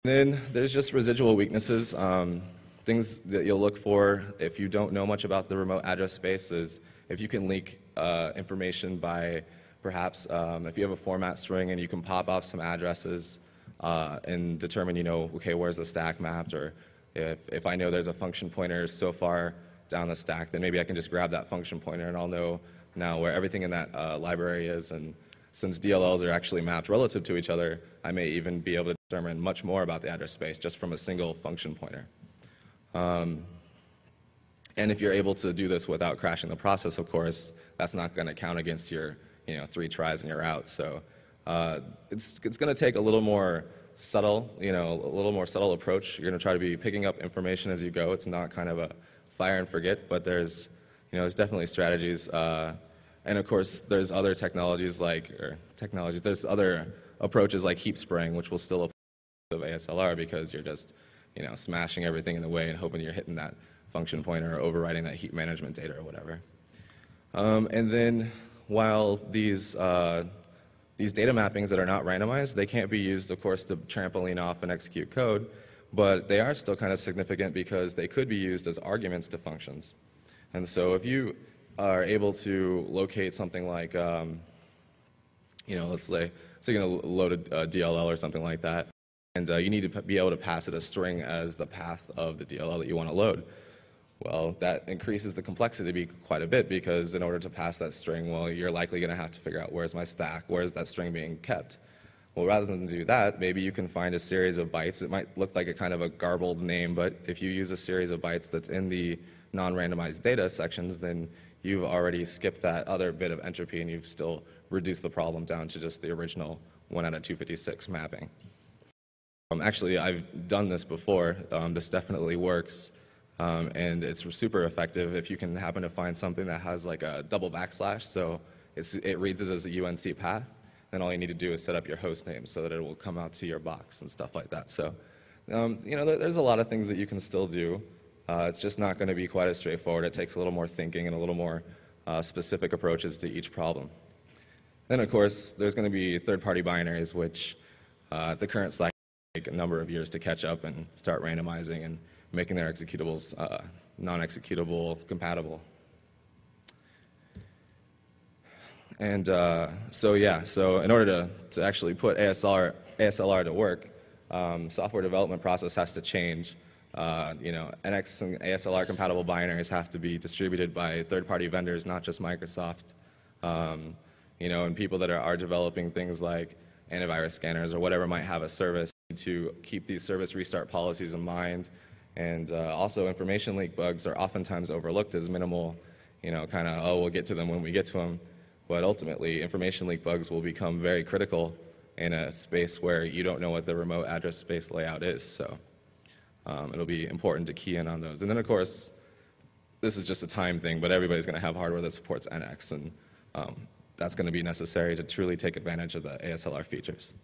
Then there's just residual weaknesses. Things that you'll look for if you don't know much about the remote address space is if you can leak information by perhaps if you have a format string and you can pop off some addresses and determine, okay, where's the stack mapped, or if I know there's a function pointer so far down the stack, then maybe I can just grab that function pointer and I'll know now where everything in that library is. And since DLLs are actually mapped relative to each other, I may even be able to determine much more about the address space just from a single function pointer. And if you're able to do this without crashing the process, of course, that's not going to count against your 3 tries and you're out. So it's going to take a little more subtle, a little more subtle approach. You're going to try to be picking up information as you go. It's not kind of a fire and forget, but there's definitely strategies. And of course, there's other technologies there's other approaches like heap spraying, which will still apply to ASLR because you're just, smashing everything in the way and hoping you're hitting that function pointer or overriding that heap management data or whatever. And then while these data mappings that are not randomized, they can't be used, of course, to trampoline off and execute code, but they are still kind of significant because they could be used as arguments to functions. And so if you are able to locate something like, let's say, so you're going to load a DLL or something like that, and you need to be able to pass it a string as the path of the DLL that you want to load. Well, that increases the complexity quite a bit because in order to pass that string, well, you're likely going to have to figure out where's my stack, where's that string being kept. Well, rather than do that, maybe you can find a series of bytes. It might look like a kind of a garbled name, but if you use a series of bytes that's in the non-randomized data sections, then you've already skipped that other bit of entropy and you've still reduced the problem down to just the original 1 out of 256 mapping. Actually, I've done this before. This definitely works. And it's super effective if you can happen to find something that has like a double backslash, so it reads it as a UNC path. Then all you need to do is set up your host name so that it will come out to your box and stuff like that. So, there's a lot of things that you can still do. It's just not going to be quite as straightforward. It takes a little more thinking and a little more specific approaches to each problem. Then, of course, there's going to be third-party binaries, which the current cycle take a number of years to catch up and start randomizing and making their executables non-executable compatible. And so in order to actually put ASLR to work, software development process has to change. NX and ASLR compatible binaries have to be distributed by third-party vendors, not just Microsoft. And people that are developing things like antivirus scanners or whatever might have a service need to keep these service restart policies in mind. And also information leak bugs are oftentimes overlooked as minimal, we'll get to them when we get to them. But ultimately, information leak bugs will become very critical in a space where you don't know what the remote address space layout is. So it'll be important to key in on those. And then, of course, this is just a time thing, but everybody's going to have hardware that supports NX. And that's going to be necessary to truly take advantage of the ASLR features.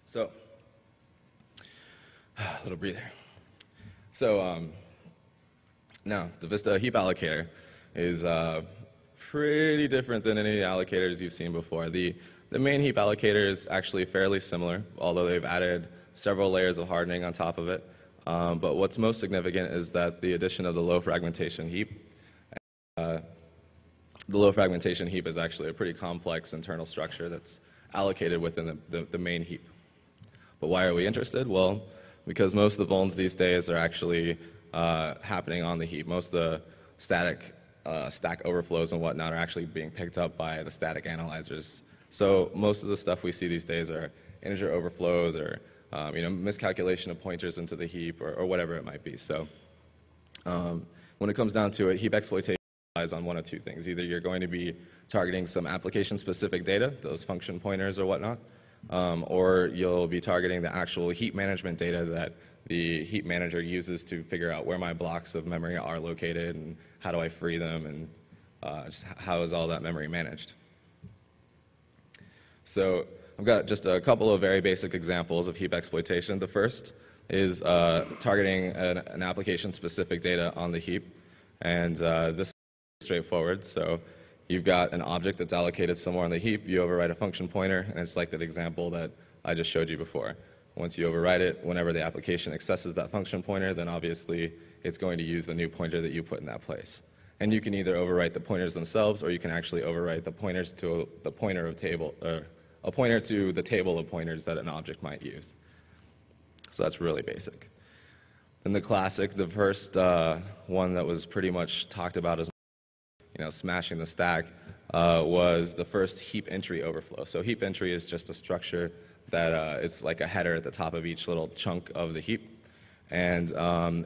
So, a little breather. So now, the Vista heap allocator is pretty different than any allocators you've seen before. The main heap allocator is actually fairly similar, although they've added several layers of hardening on top of it. But what's most significant is that the addition of the low fragmentation heap. The low fragmentation heap is actually a pretty complex internal structure that's allocated within the main heap. But why are we interested? Well, because most of the vulns these days are actually happening on the heap. Most of the static stack overflows and whatnot are actually being picked up by the static analyzers. So most of the stuff we see these days are integer overflows or miscalculation of pointers into the heap or whatever it might be. So when it comes down to it, heap exploitation relies on one of two things. Either you're going to be targeting some application-specific data, those function pointers or whatnot, or you'll be targeting the actual heap management data that the heap manager uses to figure out where my blocks of memory are located and how do I free them and just how is all that memory managed. So I've got just a couple of very basic examples of heap exploitation. The first is targeting an application-specific data on the heap, and this straightforward. So you've got an object that's allocated somewhere on the heap, you overwrite a function pointer, and it's like that example that I just showed you before. Once you overwrite it, whenever the application accesses that function pointer, then obviously it's going to use the new pointer that you put in that place. And you can either overwrite the pointers themselves, or you can actually overwrite the pointers to the pointer of table, or a pointer to the table of pointers that an object might use. So that's really basic. Then the classic, the first one that was pretty much talked about as smashing the stack, was the first heap entry overflow. So heap entry is just a structure that it's like a header at the top of each little chunk of the heap. And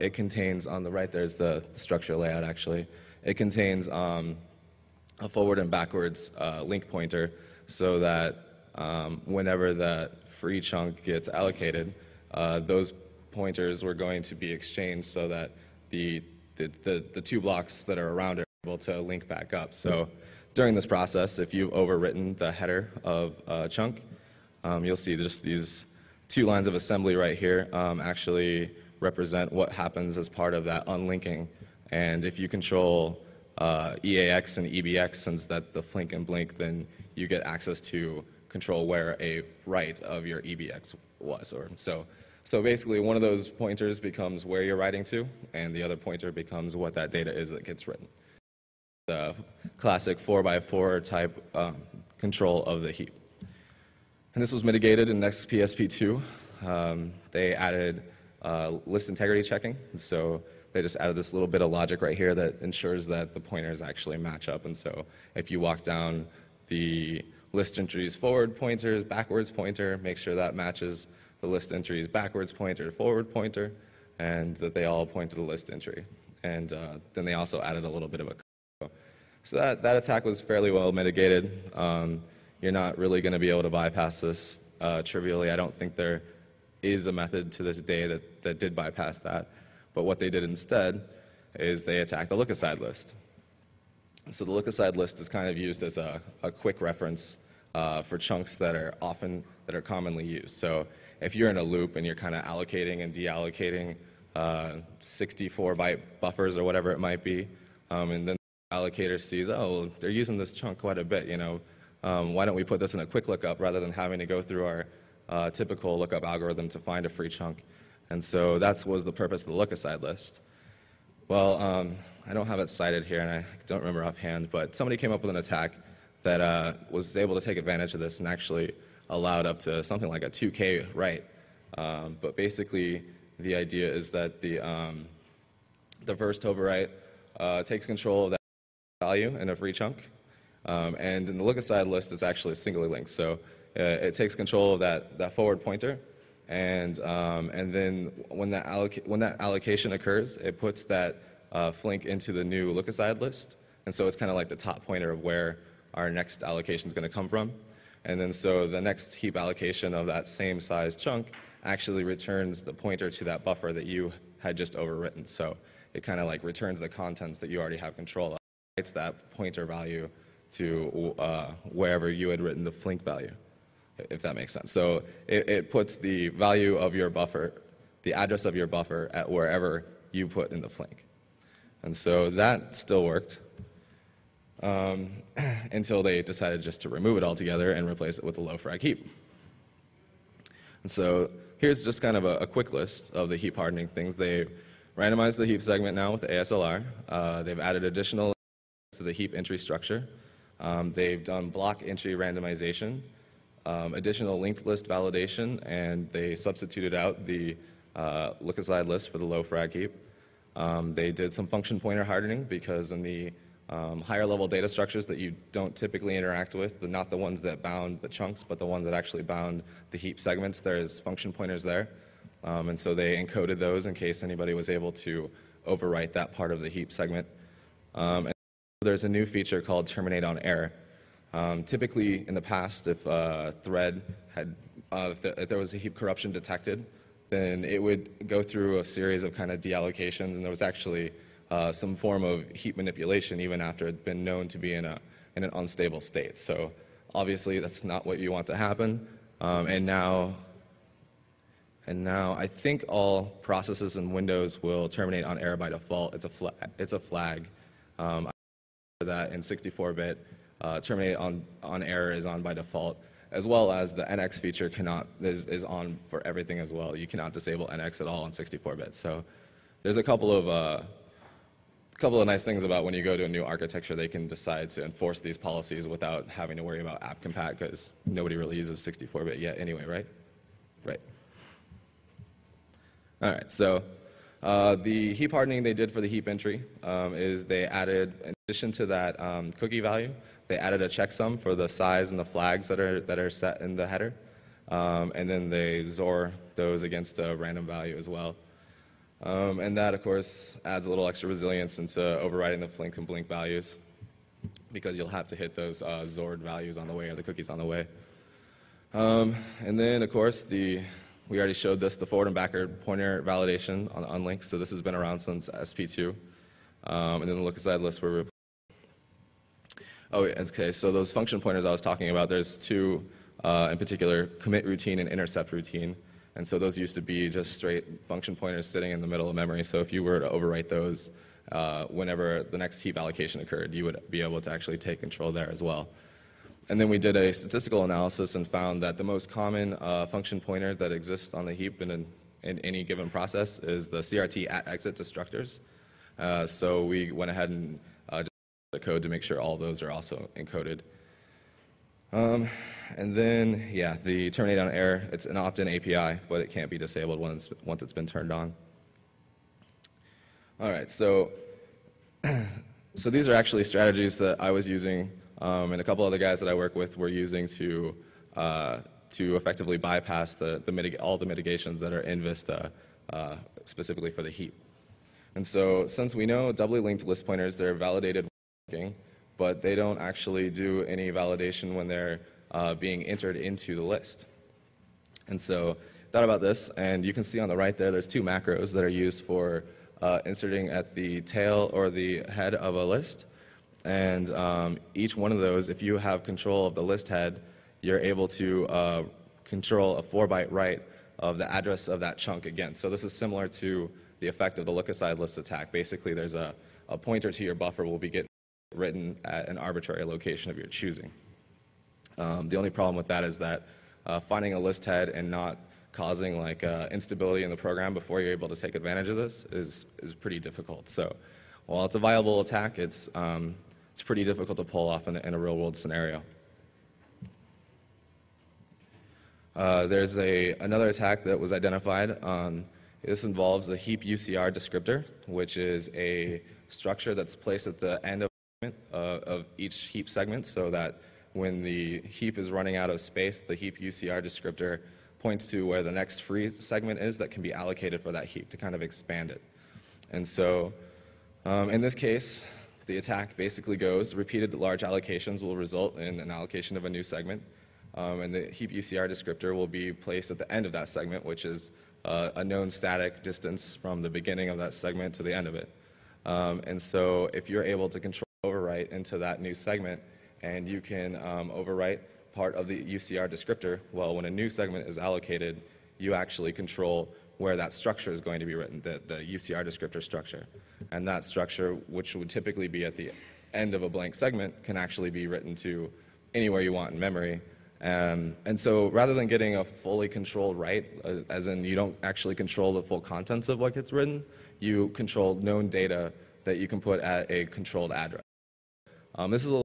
it contains, on the right there's the structure layout actually, it contains a forward and backwards link pointer so that whenever that free chunk gets allocated, those pointers were going to be exchanged so that the two blocks that are around it are able to link back up. So during this process, if you've overwritten the header of a chunk, you'll see just these two lines of assembly right here actually represent what happens as part of that unlinking. And if you control EAX and EBX, since that's the flink and blink, then you get access to control where a write of your EBX was. So basically, one of those pointers becomes where you're writing to, and the other pointer becomes what that data is that gets written. The classic 4x4 type control of the heap. And this was mitigated in NextPSP2. They added list integrity checking. So they just added this little bit of logic right here that ensures that the pointers actually match up. And so if you walk down the list entries forward pointers, backwards pointer, make sure that matches the list entries backwards pointer, forward pointer, and that they all point to the list entry. And then they also added a little bit of a code. So that attack was fairly well mitigated. You're not really going to be able to bypass this trivially. I don't think there is a method to this day that did bypass that. But what they did instead is they attacked the look-aside list. So the look-aside list is kind of used as a quick reference for chunks that are commonly used. So if you're in a loop and you're kind of allocating and deallocating 64-byte buffers or whatever it might be, and then the allocator sees, oh, they're using this chunk quite a bit, why don't we put this in a quick lookup rather than having to go through our typical lookup algorithm to find a free chunk. And so that was the purpose of the look-aside list. Well, I don't have it cited here, and I don't remember offhand, but somebody came up with an attack that was able to take advantage of this and actually allowed up to something like a 2K write. But basically, the idea is that the first overwrite takes control of that value in a free chunk. And in the look-aside list, it's actually singly linked. So it takes control of that forward pointer. And then when that allocation occurs, it puts that flink into the new look-aside list. And so it's kind of like the top pointer of where our next allocation is going to come from. And then so the next heap allocation of that same size chunk actually returns the pointer to that buffer that you had just overwritten. So it kind of like returns the contents that you already have control of. It's that pointer value to wherever you had written the flink value, if that makes sense. So it puts the value of your buffer, the address of your buffer, at wherever you put in the flink. And so that still worked until they decided just to remove it altogether and replace it with a low frag heap. And so here's just kind of a quick list of the heap hardening things. They've randomized the heap segment now with the ASLR. They've added additional to the heap entry structure. They've done block entry randomization, additional linked list validation, and they substituted out the look-aside list for the low frag heap. They did some function pointer hardening because in the higher level data structures that you don't typically interact with, not the ones that bound the chunks, but the ones that actually bound the heap segments, there's function pointers there. And so they encoded those in case anybody was able to overwrite that part of the heap segment. And there's a new feature called terminate on error. Typically in the past, if a thread had, if there was a heap corruption detected, then it would go through a series of kind of deallocations, and there was actually some form of heap manipulation even after it had been known to be in an unstable state. So obviously that's not what you want to happen. And now I think all processes in Windows will terminate on error by default. It's a flag. that in 64-bit, terminate on error is on by default, as well as the NX feature is on for everything as well. You cannot disable NX at all on 64-bit. So there's a couple of nice things about when you go to a new architecture, they can decide to enforce these policies without having to worry about app compat, because nobody really uses 64-bit yet anyway, right? Right. All right, so the heap hardening they did for the heap entry is they added, in addition to that cookie value, they added a checksum for the size and the flags that are set in the header, and then they XOR those against a random value as well. And that, of course, adds a little extra resilience into overriding the flink and blink values, because you'll have to hit those XORed values on the way, or the cookies on the way. And then, of course, we already showed this, the forward and backward pointer validation on unlinks. So this has been around since SP2. And then the look-aside list were replaced. Oh, yeah, okay, so those function pointers I was talking about, there's two in particular, commit routine and intercept routine. And so those used to be just straight function pointers sitting in the middle of memory. So if you were to overwrite those whenever the next heap allocation occurred, you would be able to actually take control there as well. And then we did a statistical analysis and found that the most common function pointer that exists on the heap in any given process is the CRT at exit destructors. So we went ahead and just the code to make sure all of those are also encoded. And then, yeah, the terminate on error, it's an opt-in API, but it can't be disabled once it's been turned on. All right, so these are actually strategies that I was using, and a couple other guys that I work with were using to effectively bypass all the mitigations that are in Vista, specifically for the heap. And so since we know doubly linked list pointers, they're validated, but they don't actually do any validation when they're being entered into the list. And so thought about this, and you can see on the right there's two macros that are used for inserting at the tail or the head of a list. And each one of those, if you have control of the list head, you're able to control a 4-byte write of the address of that chunk again. So this is similar to the effect of the look-aside list attack. Basically, there's a pointer to your buffer will be written at an arbitrary location of your choosing. The only problem with that is that finding a list head and not causing like instability in the program before you're able to take advantage of this is pretty difficult. So while it's a viable attack, it's pretty difficult to pull off in a real-world scenario. There's another attack that was identified. This involves the heap UCR descriptor, which is a structure that's placed at the end of each heap segment, so that when the heap is running out of space, the heap UCR descriptor points to where the next free segment is that can be allocated for that heap to kind of expand it. And so in this case, the attack basically goes, repeated large allocations will result in an allocation of a new segment, and the heap UCR descriptor will be placed at the end of that segment, which is a known static distance from the beginning of that segment to the end of it. And so if you're able to control overwrite into that new segment, and you can overwrite part of the UCR descriptor, well, when a new segment is allocated, you actually control where that structure is going to be written, the UCR descriptor structure. And that structure, which would typically be at the end of a blank segment, can actually be written to anywhere you want in memory. And so rather than getting a fully controlled write, as in you don't actually control the full contents of what gets written, you control known data that you can put at a controlled address. This is a